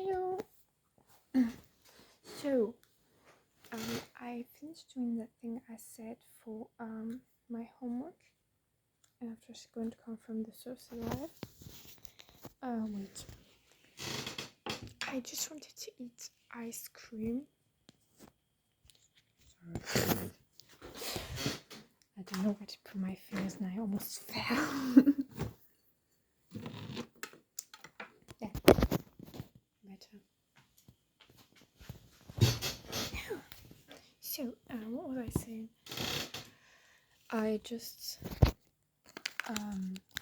Hello. So, I finished doing the thing I said for my homework, and after it's going to come from the source alive. Wait. I just wanted to eat ice cream. Sorry. I don't know where to put my fingers and I almost fell. Yeah. Better. So, what was I saying? I just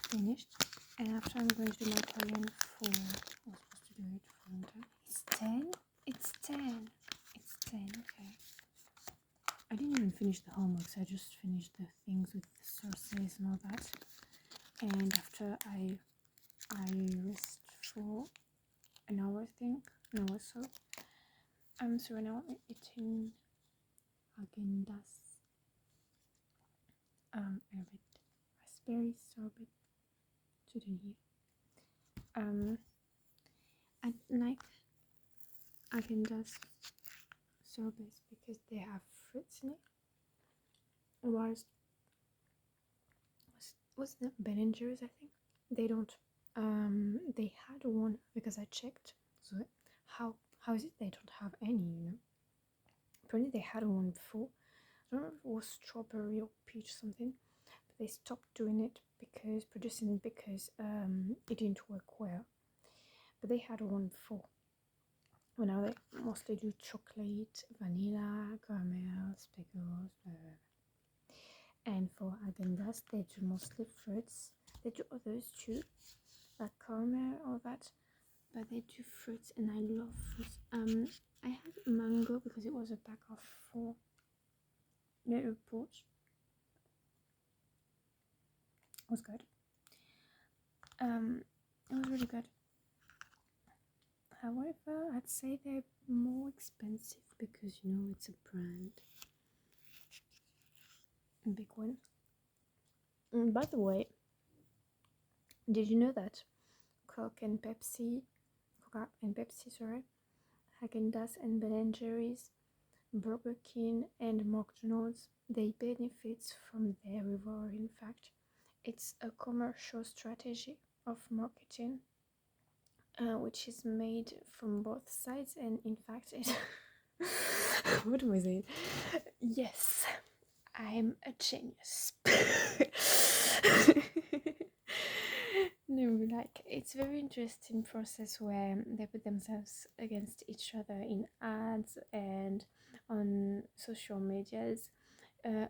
finished, and after I'm going to do my Korean for. I was supposed to do it for a long time. It's 10? It's 10. It's 10, okay. I didn't even finish the homework, so I just finished the things with the sources and all that. And after I rest for an hour, I think, an hour or so. So right now I'm eating Häagen-Dazs. A bit raspberry sorbet today. I like Häagen-Dazs sorbets because they have fruits in it. Whilst was the Ben & Jerry's, I think they don't. They had one because I checked. So how is it they don't have any? You know, apparently they had one before. I don't know if it was strawberry or peach something, but they stopped doing it because it didn't work well. But they had one before. Well, now they mostly do chocolate, vanilla, caramel, speckles, blah, blah, blah. And for Häagen-Dazs, they do mostly fruits. They do others too, like caramel, all that. But they do fruits, and I love fruits. I had mango because it was a pack of 4 little pots. It was good. It was really good. However, I'd say they're more expensive because, you know, it's a brand. A big one. By the way, did you know that Coca and Pepsi, Häagen-Dazs and Ben & Jerry's, Burger King and McDonald's, they benefit from their reward. In fact, it's a commercial strategy of marketing, which is made from both sides, and in fact it what was it? Yes, I'm a genius. No, like, it's a very interesting process where they put themselves against each other in ads and on social medias,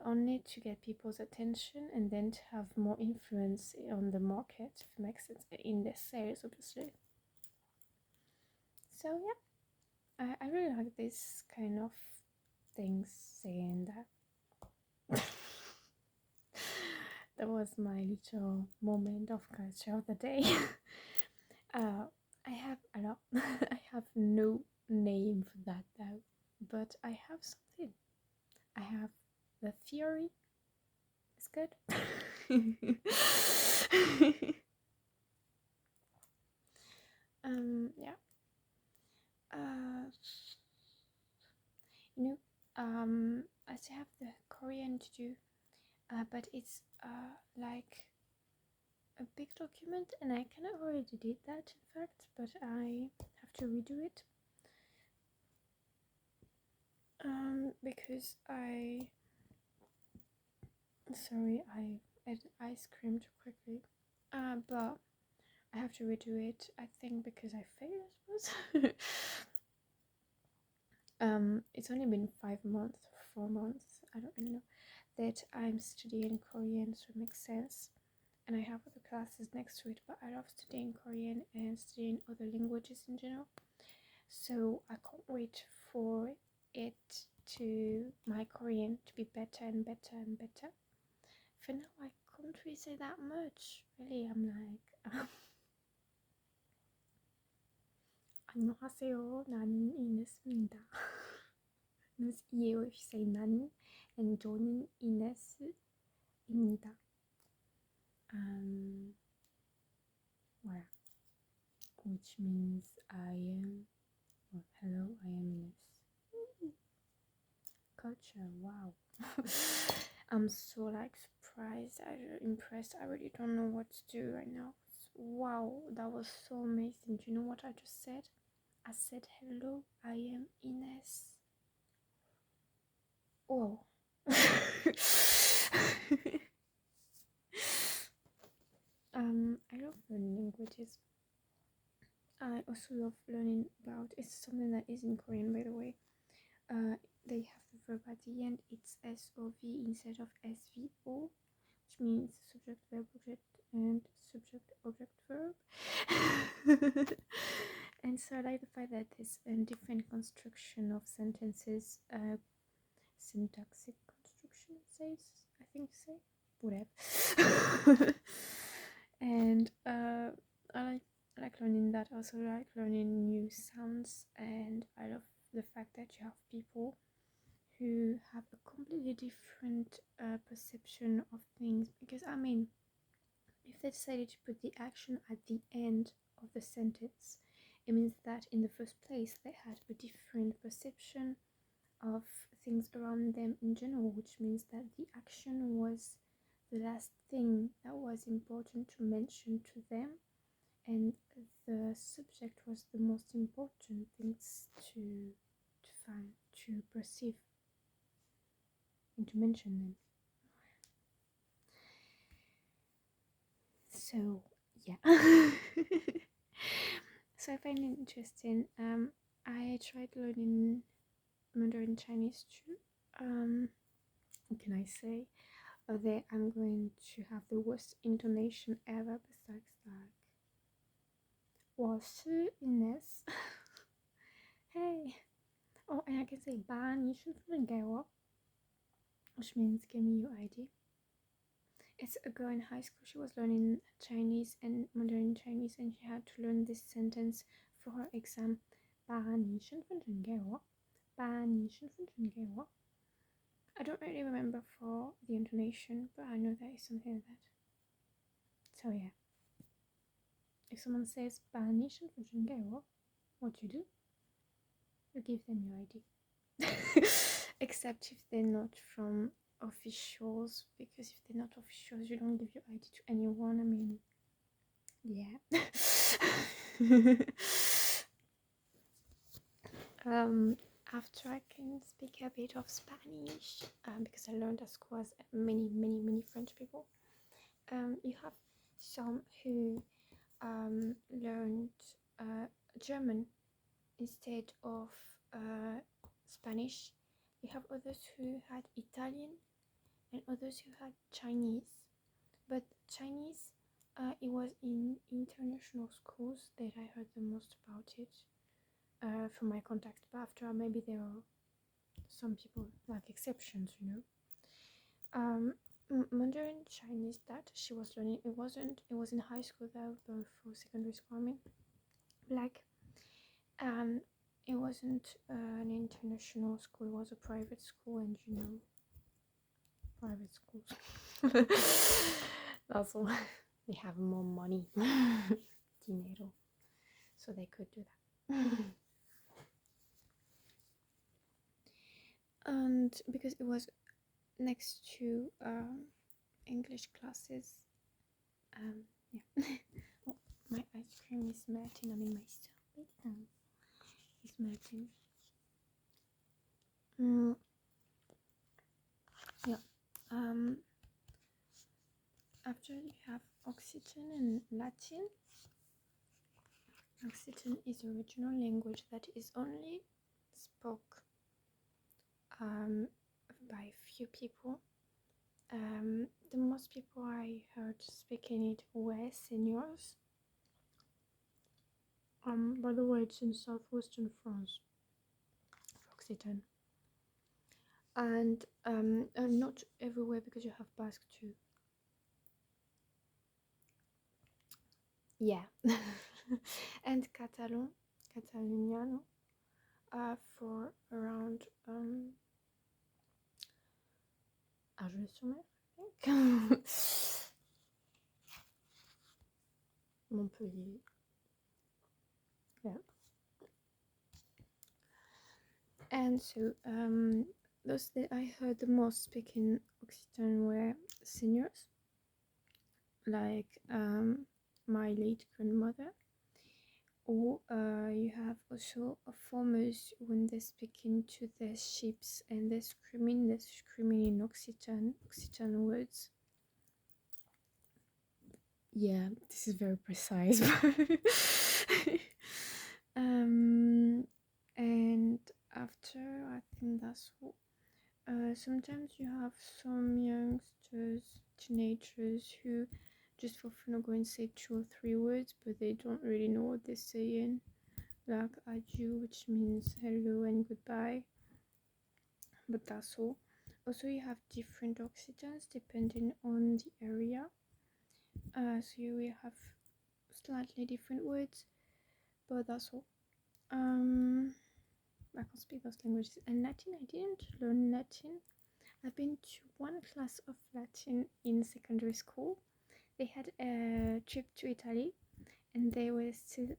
only to get people's attention and then to have more influence on the market, if it makes sense, in their sales, obviously. So yeah, I really like this kind of things saying that. That was my little moment of culture of the day. I have a lot. I have no name for that though, but I have something. I have the theory. It's good. Yeah. You know, I still have the Korean to do, but it's like a big document, and I kind of already did that in fact, but I have to redo it because I ate ice cream too quickly, but I have to redo it, I think, because I failed, I suppose. It's only been 5 months or 4 months, I don't really know, that I'm studying Korean, so it makes sense. And I have other classes next to it, but I love studying Korean and studying other languages in general. So I can't wait for my Korean to be better and better and better. For now, I can't really say that much. Really, I'm like, 안녕하세요. 나는 이네스입니다. That's you if you say 나는, and 저는 이네스입니다. Voilà. Which means I am Well, hello, I am Ines. Culture, wow. I'm so like surprised, impressed. I really don't know what to do right now. Wow, that was so amazing. Do you know what I just said? I said hello, I am Ines. Oh. I love learning languages. I also love learning about, it's something that is in Korean, by the way. They have the verb at the end. It's SOV instead of SVO, which means subject, verb, object, and subject, object, verb. And so I like the fact that there's a different construction of sentences, syntactic construction, it says, I think, say, whatever. And I like learning that. Also like learning new sounds, and I love the fact that you have people who have a completely different perception of things, because I mean, if they decided to put the action at the end of the sentence, it means that in the first place they had a different perception of things around them in general, which means that the action was the last thing that was important to mention to them, and the subject was the most important things to find, to perceive, and to mention them. So yeah. So I find it interesting. I tried learning Mandarin Chinese too. What can I say? There I'm going to have the worst intonation ever, besides like 我是 Ines. Hey. Oh, and I can say 把你身份证给我, which means give me your ID. It's a girl in high school. She was learning Chinese and Mandarin Chinese, and she had to learn this sentence for her exam. 把你身份证给我，把你身份证给我. I don't really remember for the intonation, but I know that it's something like that. So yeah. If someone says 把你身份证给我, what you do? You give them your ID. Except if they're not from officials, because if they're not officials, you don't give your ID to anyone. I mean, yeah. After I can speak a bit of Spanish, because I learned at school as many French people. You have some who learned German instead of Spanish. You have others who had Italian, and others who had Chinese. But Chinese, it was in international schools that I heard the most about it from my contact. But after, maybe there are some people like exceptions, you know. Mandarin Chinese that she was learning, it was in high school though, but for secondary school, I mean, like, it wasn't an international school, it was a private school, and you know, private schools. That's why they have more money, dinero, so they could do that. And because it was next to English classes, yeah. Oh, my ice cream is melting. I mean, my strawberry is melting. Yeah. After you have Occitan and Latin. Occitan is a regional language that is only spoke by few people. The most people I heard speaking it were seniors. By the way, it's in southwestern France, Occitan. And not everywhere, because you have Basque too. Yeah. And Cataloniano, for around Argelès-sur-Mer, I think. Montpellier. Yeah. And so those that I heard the most speaking Occitan were seniors, like my late grandmother, or you have also farmers when they're speaking to their sheep and they're screaming in Occitan words. Yeah, this is very precise. And after, I think that's all. Sometimes you have some youngsters, teenagers who just for fun are going to say 2 or 3 words, but they don't really know what they're saying. Like adieu, which means hello and goodbye, but that's all. Also, you have different Occitans depending on the area. So you will have slightly different words, but that's all. I can't speak those languages. And Latin, I didn't learn Latin. I've been to one class of Latin in secondary school. They had a trip to Italy, and there were still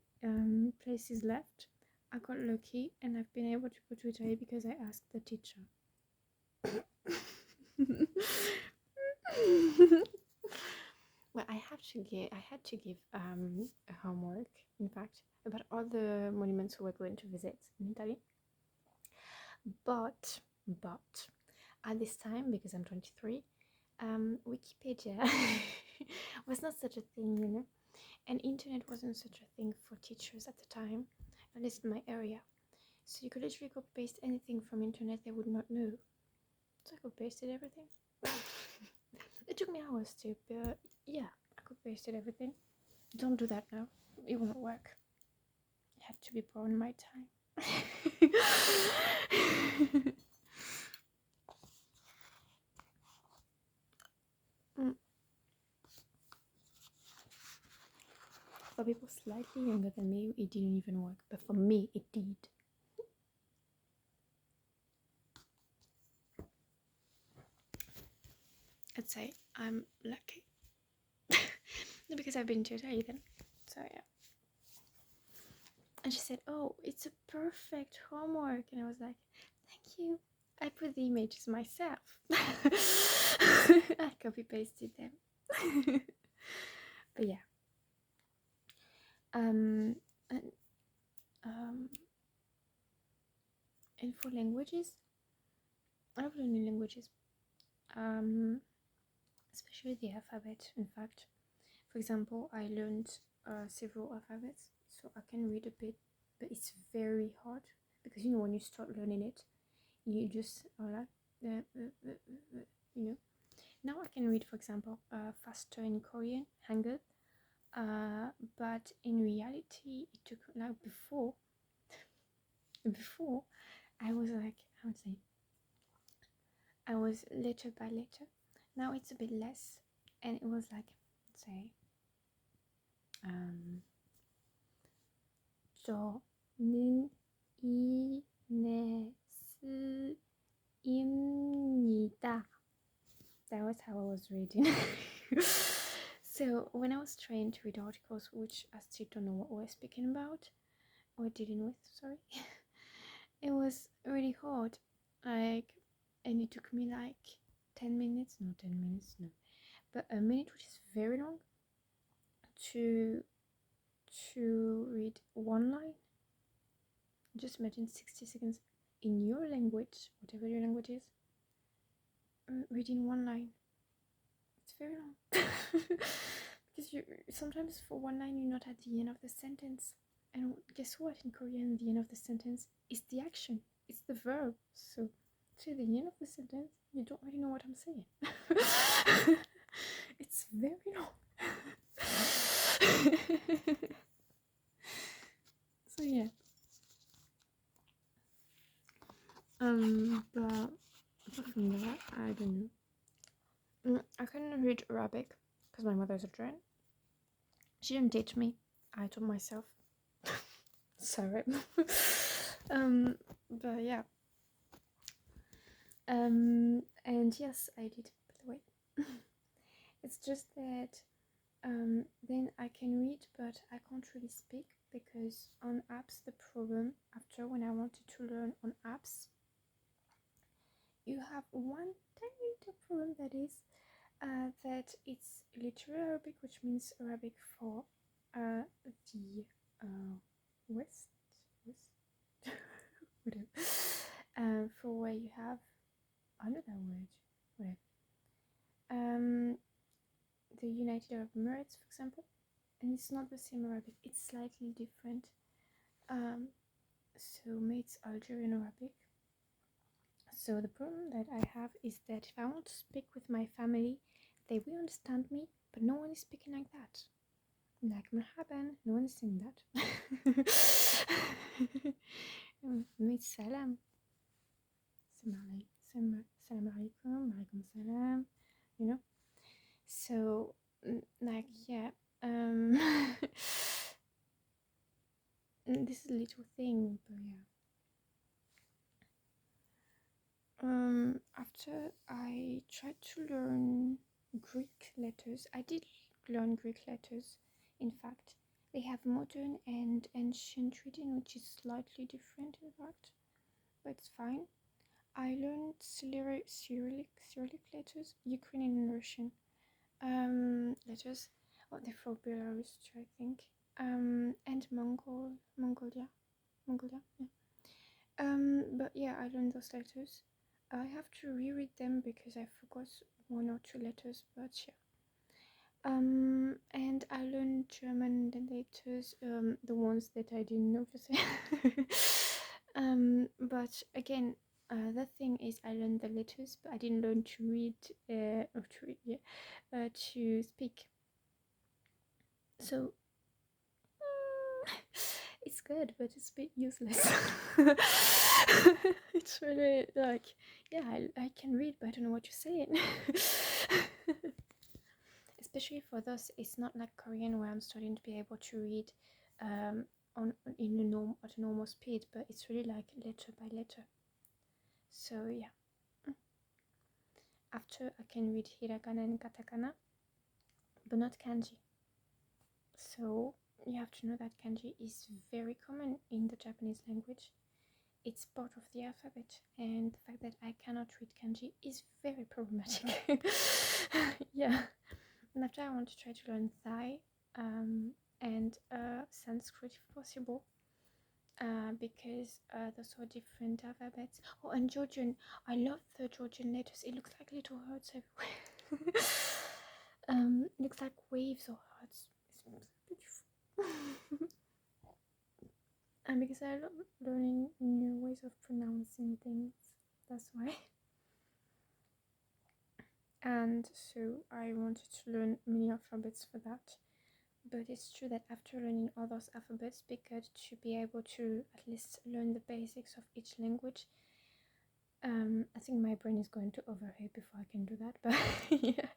places left. I got lucky, and I've been able to go to Italy because I asked the teacher. Well, I had to give a homework, in fact, about all the monuments we were going to visit in Italy. But at this time, because I'm 23, Wikipedia was not such a thing, you know, and internet wasn't such a thing for teachers at the time, at least in my area. So you could literally copy paste anything from internet they would not know. So I could pasted everything. It took me hours to, but yeah, I could pasted everything. Don't do that now. It won't work. It had to be born my time. For people slightly younger than me, it didn't even work, but for me, it did. I'd say I'm lucky. Because I've been to Italy then. So yeah. And she said, "Oh, it's a perfect homework." And I was like, "Thank you." I put the images myself. I copy pasted them. But yeah. And for languages, I love learning languages. Especially the alphabet. In fact, for example, I learned several alphabets, so I can read a bit, but it's very hard because you know when you start learning it, you just are like, you know. Now I can read, for example, faster in Korean, Hangul, but in reality, it took like before I was like, I would say, I was letter by letter. Now it's a bit less, and it was like, say, 저는 이네스입니다. That was how I was reading. So when I was trying to read articles, which I still don't know what we're speaking about or dealing with, sorry, it was really hard. Like, and it took me like 10 minutes, no, 10 minutes, no, but a minute, which is very long, to read one line. Just imagine 60 seconds in your language, whatever your language is, reading one line. It's very long. Because you sometimes for one line you're not at the end of the sentence. And guess what? In Korean, the end of the sentence is the action. It's the verb. So to the end of the sentence, you don't really know what I'm saying. It's very long. So yeah. But apart from that, I don't know. I couldn't read Arabic because my mother's a German. She didn't teach me. I taught myself. Sorry. But yeah. And yes, I did, by the way. It's just that then I can read, but I can't really speak because on apps, the problem after when I wanted to learn on apps, you have one tiny little problem, that is that it's literary Arabic, which means Arabic for the west, west, whatever. For where you have another word, whatever. The United Arab Emirates, for example, and it's not the same Arabic; it's slightly different. Um, so it's Algerian Arabic. So the problem that I have is that if I want to speak with my family, they will understand me, but no one is speaking like that. Like marhaban, no one is saying that. It's salam. Salam alaikum, alaikum salam, you know. So like yeah, this is a little thing, but yeah. After I tried to learn Greek letters, I did learn Greek letters. In fact, they have modern and ancient reading, which is slightly different, in fact, but it's fine. I learned Cyrillic letters, Ukrainian and Russian letters. Oh, they're for Belarus too, I think. And Mongolia, yeah. But yeah, I learned those letters. I have to reread them because I forgot one or two letters, but yeah. And I learned German letters, the ones that I didn't know to say. But again, the thing is, I learned the letters, but I didn't learn to read, to speak. So it's good, but it's a bit useless. It's really like, yeah, I can read, but I don't know what you're saying. Especially for those, it's not like Korean where I'm starting to be able to read on in a at a normal speed, but it's really like letter by letter. So yeah. After I can read hiragana and katakana, but not kanji. So you have to know that kanji is very common in the Japanese language. It's part of the alphabet, and the fact that I cannot read kanji is very problematic. Yeah. And after I want to try to learn Thai and Sanskrit if possible, because those are different alphabets. Oh, and Georgian. I love the Georgian letters. It looks like little hearts everywhere. It looks like waves or hearts. It's beautiful. And because I love learning new ways of pronouncing things, that's why. And so I wanted to learn many alphabets for that. But it's true that after learning all those alphabets, it'd be good to be able to at least learn the basics of each language. I think my brain is going to overheat before I can do that, but yeah,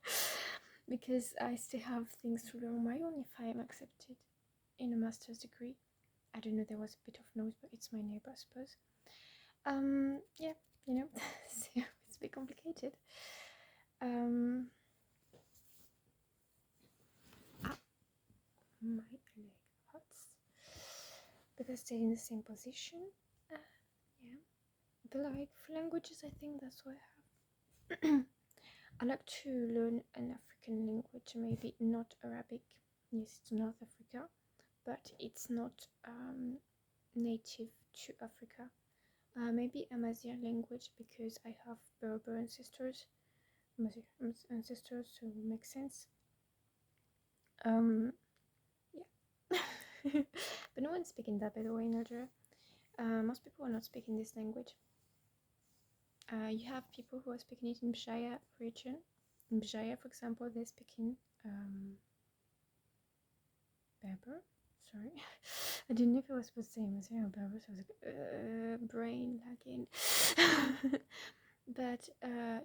because I still have things to learn on my own if I am accepted in a master's degree. I don't know, there was a bit of noise, but it's my neighbor, I suppose. Yeah, you know, so it's a bit complicated. My leg hurts because I stay in the same position. Yeah, but like for languages, I think that's what I have. I like to learn an African language, maybe not Arabic. Yes, it's North Africa, but it's not native to Africa. Maybe Amazigh language because I have Berber ancestors, so it makes sense. Yeah. But no one's speaking that, by the way, in Algeria. Most people are not speaking this language. You have people who are speaking it in Bjaya region. In Bjaya, for example, they're speaking Berber. Sorry, I didn't know if it was the same as Berber, so I was like, brain lagging. But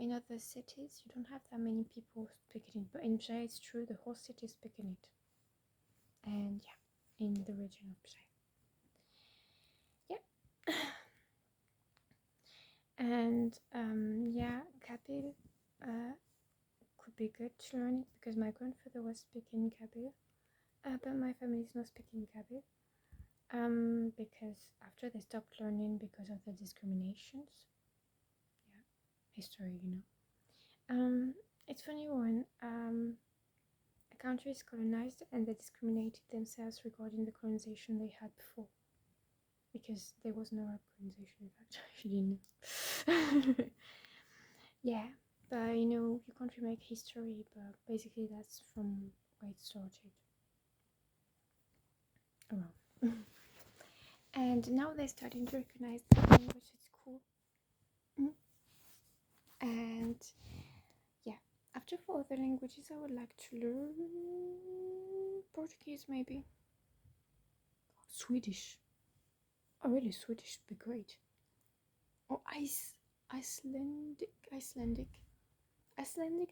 in other cities, you don't have that many people speaking it. But in Bjaya, it's true, the whole city is speaking it. And yeah, in the region of Bjaya. Yeah. And yeah, Kabyle could be good to learn it because my grandfather was speaking Kabyle, but my family is not speaking Kabyle. Because after they stopped learning because of the discriminations. Yeah, history, It's funny when a country is colonized and they discriminated themselves regarding the colonization they had before. Because there was no Arab colonization, in fact, you didn't know. Yeah, but you can't remake history, but basically that's from where it started. Around. And now they're starting to recognize the language, it's cool. And yeah, after for other languages, I would like to learn Portuguese, maybe. Swedish. Oh, really, Swedish would be great. Or Icelandic. Icelandic,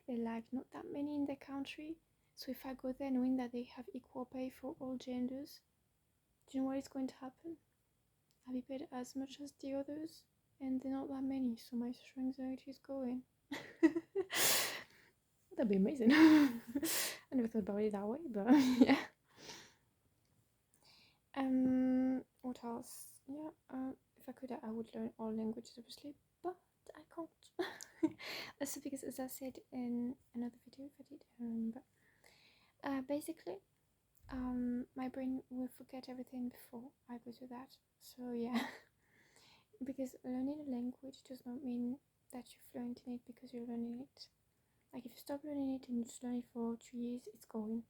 they like not that many in their country. So if I go there knowing that they have equal pay for all genders, do you know what is going to happen? I'll be paid as much as the others, and they're not that many, so my social anxiety is going. That'd be amazing. I never thought about it that way, but yeah. What else? Yeah, if I could, I would learn all languages, obviously, but I can't. Also, because as I said in another video, if I did, I remember. Basically, my brain will forget everything before I go to that. So yeah, because learning a language does not mean that you're fluent in it because you're learning it. Like if you stop learning it and you just learn it for 2 years, it's going.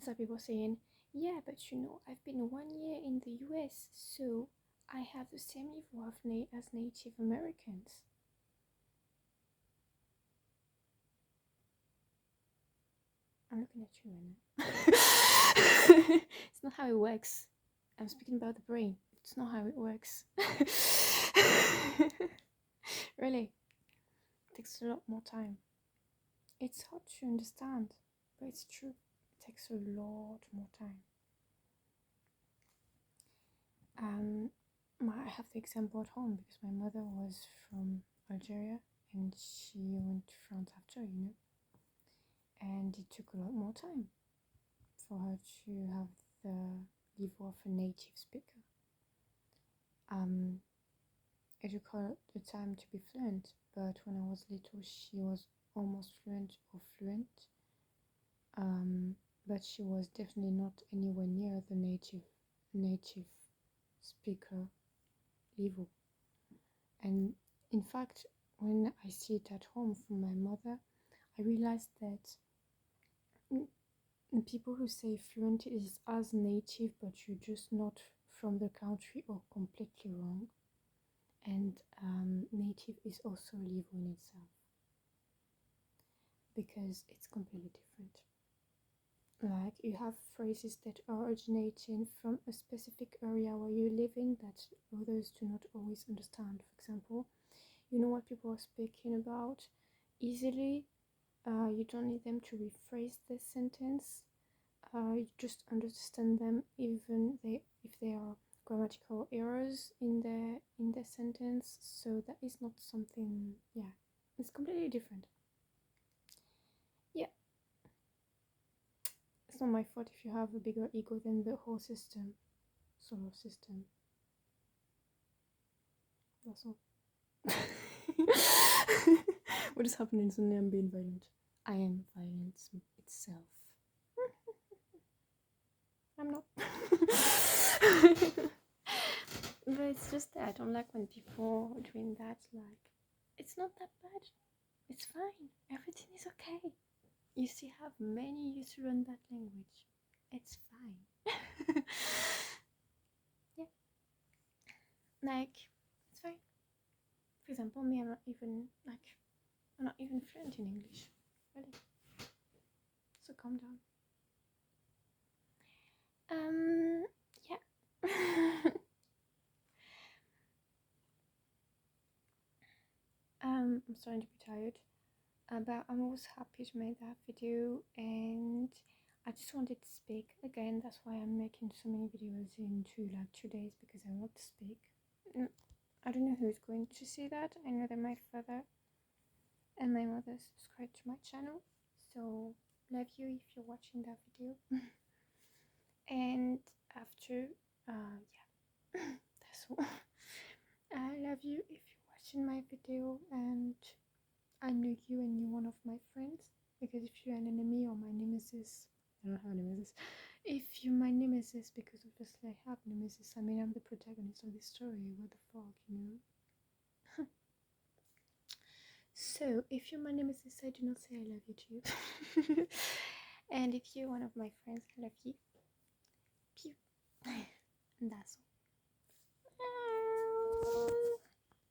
Some people saying, yeah, but I've been 1 year in the US, so I have the same level of as Native Americans. I'm looking at you right now. It's not how it works. I'm speaking about the brain. It's not how it works. Really, it takes a lot more time. It's hard to understand, but it's true. It takes a lot more time. I have the example at home because my mother was from Algeria and she went to France after, and it took a lot more time for her to have the level of a native speaker. It took her the time to be fluent, but when I was little, she was almost fluent or fluent. But she was definitely not anywhere near the native speaker level. And in fact, when I see it at home from my mother, I realized that people who say fluent is as native, but you're just not from the country or completely wrong. And native is also a level in itself because it's completely different. Like you have phrases that are originating from a specific area where you live in that others do not always understand. For example, you know what people are speaking about easily. You don't need them to rephrase the sentence. You just understand them even if there are grammatical errors in the sentence. So that is not something. Yeah, it's completely different. Yeah. It's not my fault if you have a bigger ego than the whole system, solar system. That's all. What is happening? Suddenly I'm being violent. I am violence itself. I'm not. But it's just that I don't like when people are doing that. Like, it's not that bad. It's fine. Everything is okay. You still have many years to learn that language. It's fine. Yeah. Like, it's fine. For example, me, I'm not even fluent in English. Really. So calm down. Yeah. I'm starting to be tired. But I'm always happy to make that video, and I just wanted to speak again. That's why I'm making so many videos in 2 days, because I want to speak. I don't know who's going to see that. I know that my father and my mother subscribe to my channel, so love you if you're watching that video. And after, yeah, that's all. I love you if you're watching my video and I know you and you're one of my friends. Because if you're an enemy or my nemesis, I don't have a nemesis. If you're my nemesis, because obviously I have nemesis, I mean I'm the protagonist of this story. What the fuck, you know? So if you're my nemesis, I do not say I love you to you. And if you're one of my friends, I love you. Pew. And that's all.